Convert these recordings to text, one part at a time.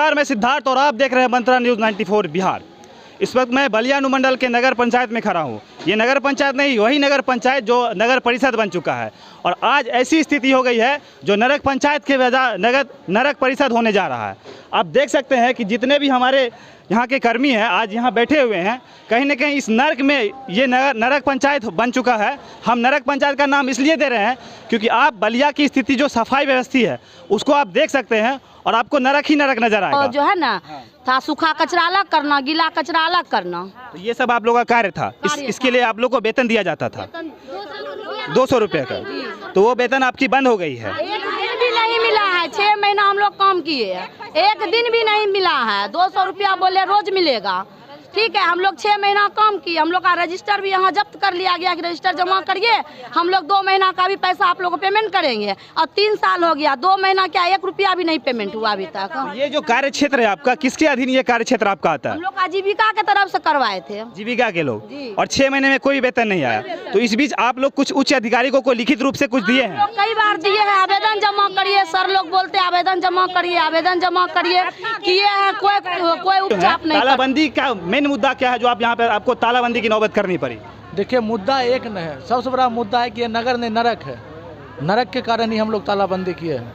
नमस्कार, मैं सिद्धार्थ और आप देख रहे हैं मंत्रा न्यूज़ 94 बिहार। इस वक्त मैं बलिया अनुमंडल के नगर पंचायत में खड़ा हूँ। ये नगर पंचायत नहीं, वही नगर पंचायत जो नगर परिषद बन चुका है और आज ऐसी स्थिति हो गई है जो नगर पंचायत के बजाय नरक परिषद होने जा रहा है। आप देख सकते हैं कि जितने भी हमारे यहाँ के कर्मी हैं आज यहाँ बैठे हुए हैं, कहीं ना कहीं इस नरक में ये नरक पंचायत बन चुका है। हम नरक पंचायत का नाम इसलिए दे रहे हैं क्योंकि आप बलिया की स्थिति जो सफाई व्यवस्था है उसको आप देख सकते हैं और आपको नरक ही नरक नजर आएगा। जो है ना था सूखा कचरा अलग करना, गीला कचरा अलग करना, तो ये सब आप लोगों का कार्य था। इसके लिए आप लोग को वेतन दिया जाता था 200 रुपये का, तो वो वेतन आपकी बंद हो गई है। एक दिन भी नहीं मिला है। 6 महीना हम लोग काम किए हैं, एक दिन भी नहीं मिला है। 200 रुपया बोले रोज मिलेगा। ठीक है, हम लोग 6 महीना काम किए। हम लोग का रजिस्टर भी यहाँ जब्त कर लिया गया कि रजिस्टर जमा करिए, हम लोग 2 महीना का भी पैसा आप लोग को पेमेंट करेंगे। और 3 साल हो गया, 2 महीना क्या 1 रुपया भी नहीं पेमेंट हुआ अभी तक। ये जो कार्य क्षेत्र है आपका, किसके अधीन ये कार्य क्षेत्र आपका आता है? हम लोग आजीविका के तरफ से करवाए थे, जीविका के लोग, और 6 महीने में कोई वेतन नहीं आया। तो इस बीच आप लोग कुछ उच्च अधिकारियों को लिखित रूप से कुछ दिए हैं? कई बार दिए हैं, आवेदन जमा करिए। सर लोग बोलते हैं आवेदन जमा करिए, आवेदन जमा करिए, किए हैं, कोई उपचार नहीं। तालाबंदी का मेन मुद्दा क्या है जो आप यहाँ पे आपको तालाबंदी की नौबत करनी पड़ी? देखिए, मुद्दा एक न है, सबसे बड़ा मुद्दा है कि ये नगर नहीं नरक है। नरक के कारण ही हम लोग तालाबंदी किए हैं।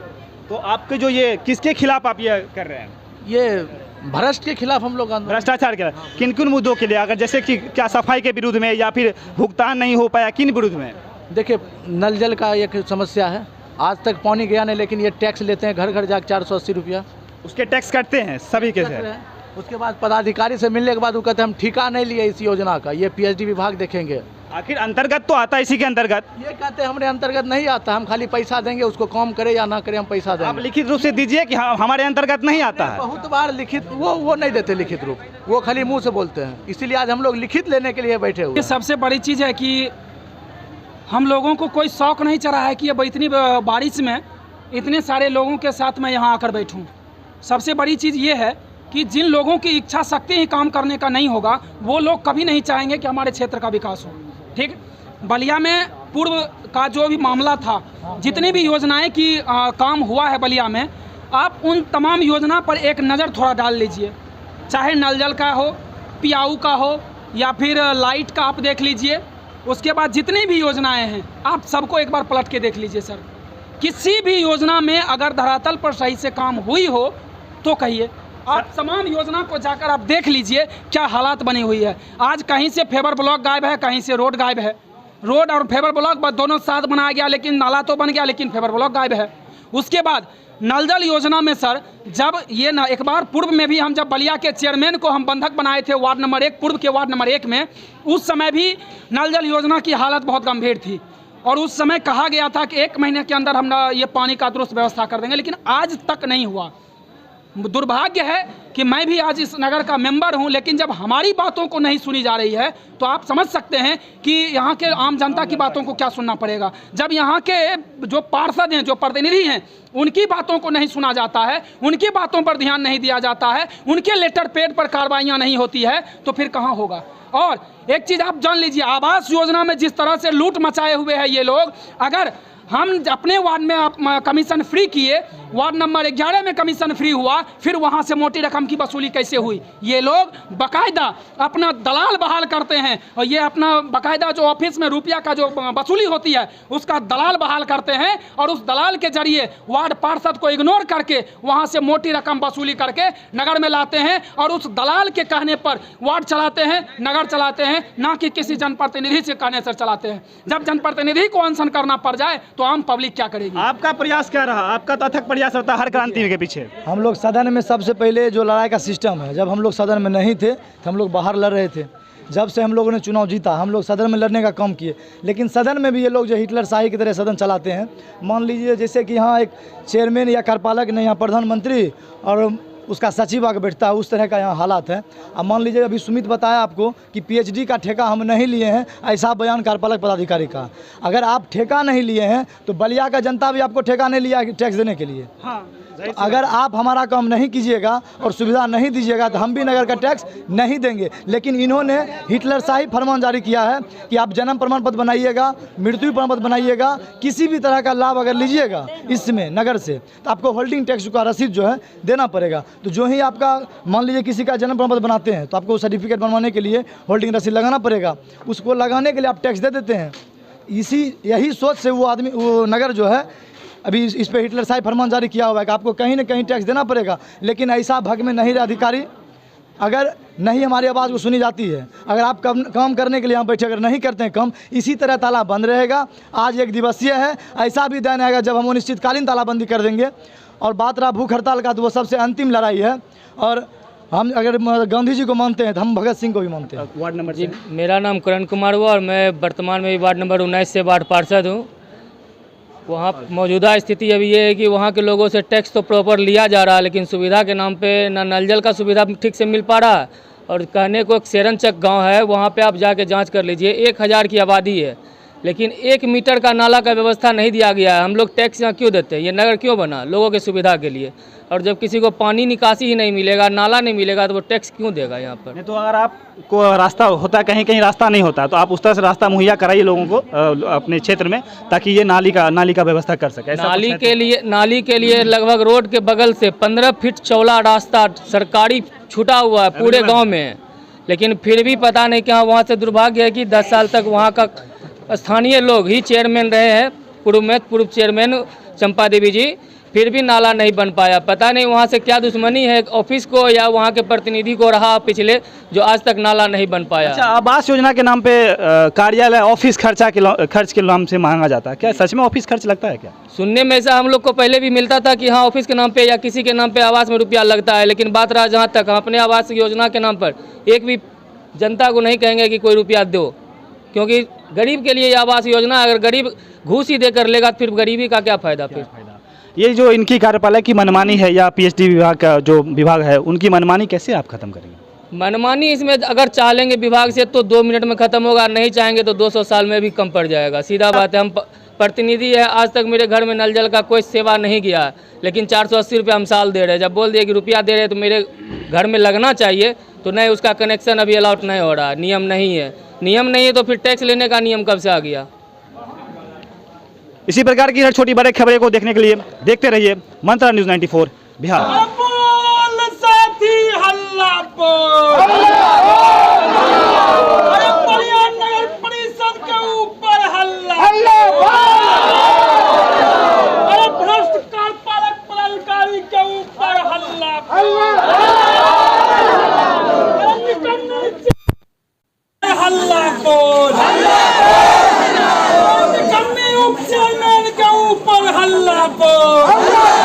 तो आपके जो ये किसके खिलाफ आप ये कर रहे हैं? ये भ्रष्ट के खिलाफ हम लोग भ्रष्टाचार के किन किन मुद्दों के लिए? अगर जैसे कि क्या सफाई के विरुद्ध में या फिर भुगतान नहीं हो पाया, किन विरुद्ध में? देखिए, नल जल का एक समस्या है, आज तक पानी गया नहीं, लेकिन ये टैक्स लेते हैं घर घर जाकर 480 रुपया। उसके टैक्स कटते हैं सभी के से। उसके बाद पदाधिकारी से मिलने के बाद वो कहते हैं हम ठेका नहीं लिए इस योजना का, ये पीएचडी विभाग देखेंगे। आखिर अंतर्गत तो आता है इसी के अंतर्गत। ये कहते हैं हमारे अंतर्गत नहीं आता, हम खाली पैसा देंगे, उसको काम करे या ना करे हम पैसा देंगे। आप लिखित रूप से दीजिए कि हाँ हमारे अंतर्गत नहीं आता है। बहुत बार लिखित वो नहीं देते लिखित रूप, वो खाली मुंह से बोलते हैं। इसीलिए आज हम लोग लिखित लेने के लिए बैठे हुए। ये सबसे बड़ी चीज़ है कि हम लोगों को कोई शौक नहीं चढ़ा है कि अब इतनी बारिश में इतने सारे लोगों के साथ मैं यहाँ आकर बैठूँ। सबसे बड़ी चीज़ ये है कि जिन लोगों की इच्छा शक्ति ही काम करने का नहीं होगा, वो लोग कभी नहीं चाहेंगे कि हमारे क्षेत्र का विकास हो। ठीक, बलिया में पूर्व का जो भी मामला था, जितनी भी योजनाएं की काम हुआ है बलिया में, आप उन तमाम योजना पर एक नज़र थोड़ा डाल लीजिए। चाहे नल जल का हो, पियाऊ का हो, या फिर लाइट का आप देख लीजिए। उसके बाद जितनी भी योजनाएं हैं आप सबको एक बार पलट के देख लीजिए। सर, किसी भी योजना में अगर धरातल पर सही से काम हुई हो तो कहिए। आप तमाम योजना को जाकर आप देख लीजिए क्या हालात बनी हुई है। आज कहीं से फेबर ब्लॉक गायब है, कहीं से रोड गायब है। रोड और फेबर ब्लॉक दोनों साथ बनाया गया, लेकिन नाला तो बन गया, लेकिन फेबर ब्लॉक गायब है। उसके बाद नल जल योजना में सर, जब ये ना एक बार पूर्व में भी हम जब बलिया के चेयरमैन को हम बंधक बनाए थे वार्ड नंबर 1, पूर्व के वार्ड नंबर 1 में, उस समय भी नल जल योजना की हालत बहुत गंभीर थी और उस समय कहा गया था कि 1 महीने के अंदर हम ये पानी का दुरुस्त व्यवस्था कर देंगे, लेकिन आज तक नहीं हुआ। दुर्भाग्य है कि मैं भी आज इस नगर का मेंबर हूं, लेकिन जब हमारी बातों को नहीं सुनी जा रही है तो आप समझ सकते हैं कि यहाँ के आम जनता की बातों को क्या सुनना पड़ेगा। जब यहाँ के जो पार्षद हैं, जो प्रतिनिधि हैं, उनकी बातों को नहीं सुना जाता है, उनकी बातों पर ध्यान नहीं दिया जाता है, उनके लेटर पैड पर कार्रवाइयाँ नहीं होती है, तो फिर कहाँ होगा। और एक चीज़ आप जान लीजिए, आवास योजना में जिस तरह से लूट मचाए हुए हैं ये लोग, अगर हम अपने वार्ड में आप कमीशन फ्री किए, वार्ड नंबर 11 में कमीशन फ्री हुआ, फिर वहाँ से मोटी रकम की वसूली कैसे हुई? ये लोग बाकायदा अपना दलाल बहाल करते हैं और ये अपना बाकायदा जो ऑफिस में रुपया का जो वसूली होती है उसका दलाल बहाल करते हैं और उस दलाल के जरिए वार्ड पार्षद को इग्नोर करके वहाँ से मोटी रकम वसूली करके नगर में लाते हैं और उस दलाल के कहने पर वार्ड चलाते हैं, नगर चलाते हैं, ना कि किसी जनप्रतिनिधि से कहने से चलाते हैं। जब जनप्रतिनिधि को अनशन करना पड़ जाए तो आम पब्लिक क्या करेगी? आपका प्रयास क्या रहा? आपका तो अथक प्रयास होता है हर क्रांति के पीछे। हम लोग सदन में सबसे पहले जो लड़ाई का सिस्टम है, जब हम लोग सदन में नहीं थे तो हम लोग बाहर लड़ रहे थे। जब से हम लोगों ने चुनाव जीता, हम लोग सदन में लड़ने का काम किए, लेकिन सदन में भी ये लोग जो हिटलर शाही की तरह सदन चलाते हैं। मान लीजिए जैसे कि यहाँ एक चेयरमैन या कार्यपालक ने यहाँ प्रधानमंत्री और उसका सचिव आगे बैठता है, उस तरह का यहाँ हालात है। अब मान लीजिए अभी सुमित बताया आपको कि पीएचडी का ठेका हम नहीं लिए हैं, ऐसा बयान कार्यपालक पदाधिकारी का। अगर आप ठेका नहीं लिए हैं तो बलिया का जनता भी आपको ठेका नहीं लिया टैक्स देने के लिए। हाँ, तो अगर आप हमारा काम नहीं कीजिएगा और सुविधा नहीं दीजिएगा तो हम भी नगर का टैक्स नहीं देंगे। लेकिन इन्होंने हिटलर शाही फरमान जारी किया है कि आप जन्म प्रमाण पत्र बनाइएगा, मृत्यु प्रमाण पत्र बनाइएगा, किसी भी तरह का लाभ अगर लीजिएगा इसमें नगर से तो आपको होल्डिंग टैक्स का रसीद जो है देना पड़ेगा। तो जो ही आपका मान लीजिए किसी का जन्म प्रमाण पत्र बनाते हैं तो आपको सर्टिफिकेट बनवाने के लिए होल्डिंग रसीद लगाना पड़ेगा, उसको लगाने के लिए आप टैक्स दे देते हैं। यही सोच से वो नगर जो है अभी इस पे हिटलर शाही फरमान जारी किया हुआ है कि आपको कहीं ना कहीं टैक्स देना पड़ेगा। लेकिन ऐसा भग में नहीं रहे अधिकारी, अगर नहीं हमारी आवाज़ को सुनी जाती है, अगर आप काम करने के लिए यहाँ बैठे अगर नहीं करते हैं काम, इसी तरह ताला बंद रहेगा। आज 1 दिवसीय है, ऐसा भी दिन आएगा जब हम अनिश्चितकालीन तालाबंदी कर देंगे। और बात रहा भूख हड़ताल का, तो वो सबसे अंतिम लड़ाई है। और हम अगर गांधी जी को मानते हैं तो हम भगत सिंह को भी मानते हैं। वार्ड नंबर जी, मेरा नाम करण कुमार हुआ और मैं वर्तमान में वार्ड नंबर 19 से वार्ड पार्षद हूँ। वहाँ मौजूदा स्थिति अभी ये है कि वहाँ के लोगों से टैक्स तो प्रॉपर लिया जा रहा है, लेकिन सुविधा के नाम पे ना नल जल का सुविधा ठीक से मिल पा रहा है। और कहने को एक सेरनचक गांव है, वहाँ पे आप जाके जांच कर लीजिए, 1000 की आबादी है, लेकिन 1 मीटर का नाला का व्यवस्था नहीं दिया गया है। हम लोग टैक्स यहाँ क्यों देते हैं? ये नगर क्यों बना? लोगों की सुविधा के लिए। और जब किसी को पानी निकासी ही नहीं मिलेगा, नाला नहीं मिलेगा, तो वो टैक्स क्यों देगा यहाँ पर? नहीं तो अगर आपको रास्ता होता, कहीं कहीं रास्ता नहीं होता, तो आप उस तरह से रास्ता मुहैया कराइए लोगों को अपने क्षेत्र में, ताकि ये नाली का व्यवस्था कर सके। नाली के लिए लगभग रोड के बगल से 15 फीट चौड़ा रास्ता सरकारी छूटा हुआ है पूरे गाँव में। लेकिन फिर भी पता नहीं क्या वहाँ से दुर्भाग्य है कि 10 साल तक वहाँ का स्थानीय लोग ही चेयरमैन रहे हैं, पूर्व चेयरमैन चंपा देवी जी, फिर भी नाला नहीं बन पाया। पता नहीं वहाँ से क्या दुश्मनी है ऑफिस को या वहाँ के प्रतिनिधि को रहा पिछले, जो आज तक नाला नहीं बन पाया। अच्छा, आवास योजना के नाम पे कार्यालय ऑफिस खर्च के नाम से मांगा जाता है, क्या सच में ऑफिस खर्च लगता है क्या? सुनने में ऐसा हम लोग को पहले भी मिलता था कि हाँ ऑफिस के नाम पे या किसी के नाम पे आवास में रुपया लगता है, लेकिन बात रहा जहाँ तक हम अपने आवास योजना के नाम पर एक भी जनता को नहीं कहेंगे कि कोई रुपया दो, क्योंकि गरीब के लिए आवास योजना, अगर गरीब घूस ही देकर लेगा तो फिर गरीबी का क्या फ़ायदा? फिर ये जो इनकी कार्यपालक की मनमानी है या पीएचडी विभाग का जो विभाग है, उनकी मनमानी कैसे आप खत्म करेंगे? मनमानी इसमें अगर चाह लेंगे विभाग से तो 2 मिनट में ख़त्म होगा, नहीं चाहेंगे तो 200 साल में भी कम पड़ जाएगा। सीधा बात है। हम प्रतिनिधि है, आज तक मेरे घर में नल जल का कोई सेवा नहीं किया, लेकिन 480 रुपये हम साल दे रहे हैं। जब बोल दिए कि रुपया दे रहे हैं तो मेरे घर में लगना चाहिए, तो नहीं, उसका कनेक्शन अभी अलाउड नहीं हो रहा, नियम नहीं है। नियम नहीं है तो फिर टैक्स लेने का नियम कब से आ गया? इसी प्रकार की हर छोटी बड़े खबरें को देखने के लिए देखते रहिए मंत्रा न्यूज़ 94 बिहार। नगर परिषद के ऊपर हल्ला, भ्रष्ट कार्यपालक पदाधिकारी के ऊपर हल्ला, हल्ला बोल, उप चेयरमैन के ऊपर हल्ला बोल।